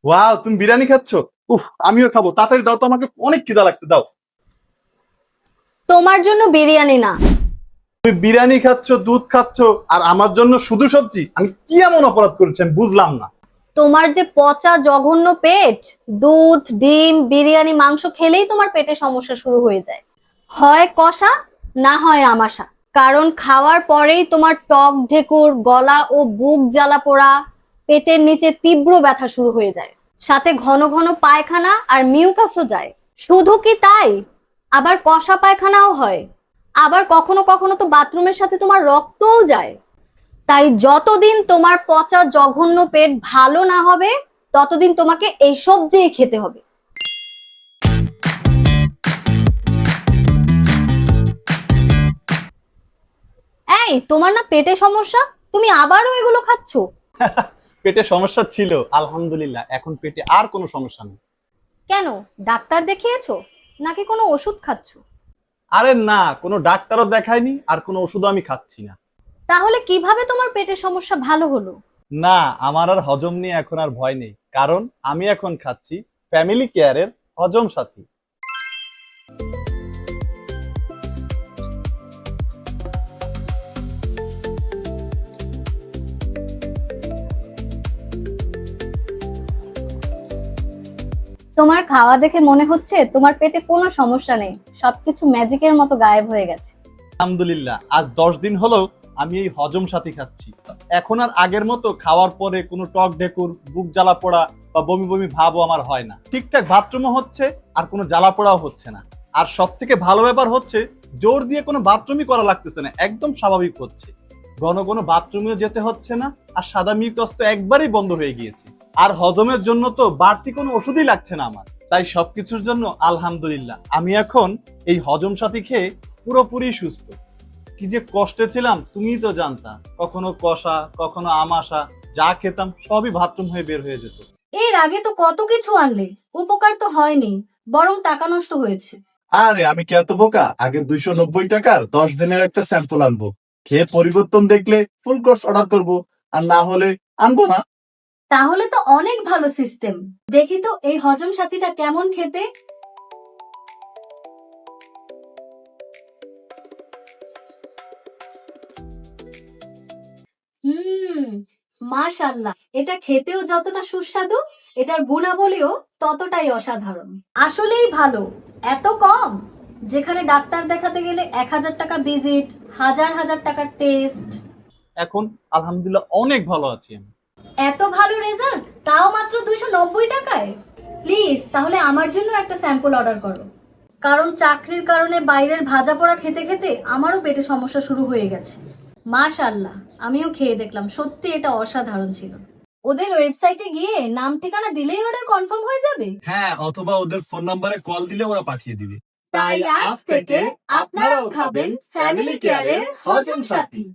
Wow, তুমি বিরিয়ানি খাচ্ছ? উফ, আমিও খাবো, তাড়াতাড়ি দাও তো, আমাকে অনেক খিদা লাগছে, দাও। তোমার জন্য বিরিয়ানি না। তুমি বিরিয়ানি খাচ্ছ, দুধ খাচ্ছ, আর আমার জন্য শুধু সবজি? আমি কি এমন অপরাধ করেছি আমি বুঝলাম না। তোমার যে পচা জঘন্য পেট, দুধ ডিম বিরিয়ানি মাংস খেলেই তোমার পেটে সমস্যা শুরু হয়ে যায়। হয় কষা, না হয় আমাশা। কারণ খাওয়ার পরেই তোমার টক ঢেকুর, গলা ও বুক জ্বালা পোড়া, পেটের নিচে তীব্র ব্যথা শুরু হয়ে যায়। সাথে ঘন ঘন পায়খানা আর মিউকাসও যায়। শুধু কি তাই, আবার কষা পায়খানাও হয়। আবার কখনো কখনো তো বাথরুমের সাথে তোমার রক্তও যায়। তাই যতদিন তোমার পচা জঘন্য পেট ভালো না হবে, ততদিন তোমাকে এই সবজিই খেতে হবে। এই, তোমার না পেটে সমস্যা? তুমি আবারও এগুলো খাচ্ছো? পেটে সমস্যা ছিল, আলহামদুলিল্লাহ এখন পেটে আর কোনো সমস্যা নেই। কেন, ডাক্তার দেখিয়েছো নাকি কোনো ওষুধ খাচ্ছো? আরে না, কোনো ডাক্তারও দেখায়নি, আর কোনো ওষুধও আমি খাচ্ছি না। তাহলে কিভাবে তোমার পেটের সমস্যা ভালো হলো? না, আমার আর হজম নিয়ে এখন আর ভয় নেই, কারণ আমি এখন খাচ্ছি ফ্যামিলি কেয়ারের হজম সাথী। তোমার খাওয়া দেখে মনে হচ্ছে তোমার পেটে কোনো সমস্যা নেই, সবকিছু ম্যাজিকের মতো গায়েব হয়ে গেছে। আলহামদুলিল্লাহ, আজ 10 দিন হলো আমি এই হজম সাথী খাচ্ছি। এখন আর আগের মতো খাওয়ার পরে কোনো টক ঢেকুর, বুক জ্বালা পোড়া বা বমি বমি ভাবও আমার হয় না। ঠিকঠাক বাথরুমও হচ্ছে, আর কোনো জ্বালা পোড়াও হচ্ছে না। আর সব থেকে ভালো ব্যাপার হচ্ছে, জোর দিয়ে কোনো বাথরুমই করা লাগতেছে না, একদম স্বাভাবিক হচ্ছে। ঘন ঘন বাথরুমেও যেতে হচ্ছে না, আর সাদা মিউকাস তো একবারেই বন্ধ হয়ে গিয়েছে। আর হজমের জন্য তো বাড়তি কোনো ওষুধই লাগছে না আমার। তাই সবকিছুর জন্য আলহামদুলিল্লাহ, আমি এখন এই হজম সাথী খেয়ে পুরোপুরি সুস্থ। কি যে কষ্টে ছিলাম তুমিই তো জানতা, কখনো কষা, কখনো আমাশা, যা খেতাম সবই বাথরুম হয়ে বের হয়ে যেত। এর আগে তো কত কিছু আনলে, উপকার তো হয়নি, বরং টাকা নষ্ট হয়েছে। আরে আমি কি এত বোকা? আগে 290 টাকার 10 দিনের একটা স্যাম্পল আনবো, খেয়ে পরিবর্তন দেখলে ফুল কোর্স অর্ডার করব, আর না হলে আনবো না। তাহলে তো অনেক ভালো সিস্টেম। দেখি তো এই হজম সাথীটা কেমন খেতে। হুম, মাশাআল্লাহ, এটা খেতেও যতটা সুস্বাদু, এটার গুণাবলীও ততটাই অসাধারণ। আসলেই ভালো। এত কম, যেখানে ডাক্তার দেখাতে গেলে 1000 টাকা ভিজিট, হাজার হাজার টাকার টেস্ট। এখন আলহামদুলিল্লাহ অনেক ভালো আছি আমি। এত ভালো রেজাল্ট, তাও মাত্র 290 টাকায়। প্লিজ তাহলে আমার জন্য একটা স্যাম্পল অর্ডার করো। কারণ চাকরির কারণে বাইরের ভাজা পোড়া খেতে খেতে আমারও পেটে সমস্যা শুরু হয়ে গেছে। মাশাআল্লাহ, আমিও খেয়ে দেখলাম, সত্যি এটা অসাধারণ ছিল। ওদের ওয়েবসাইটে গিয়ে নাম ঠিকানা দিলেই অর্ডার কনফার্ম হয়ে যাবে। হ্যাঁ, অথবা ওদের ফোন নাম্বারে কল দিলে ওরা পাঠিয়ে দিবে। তাই আজ থেকে আপনারাও খাবেন ফ্যামিলি কেয়ারের হজম সাথী।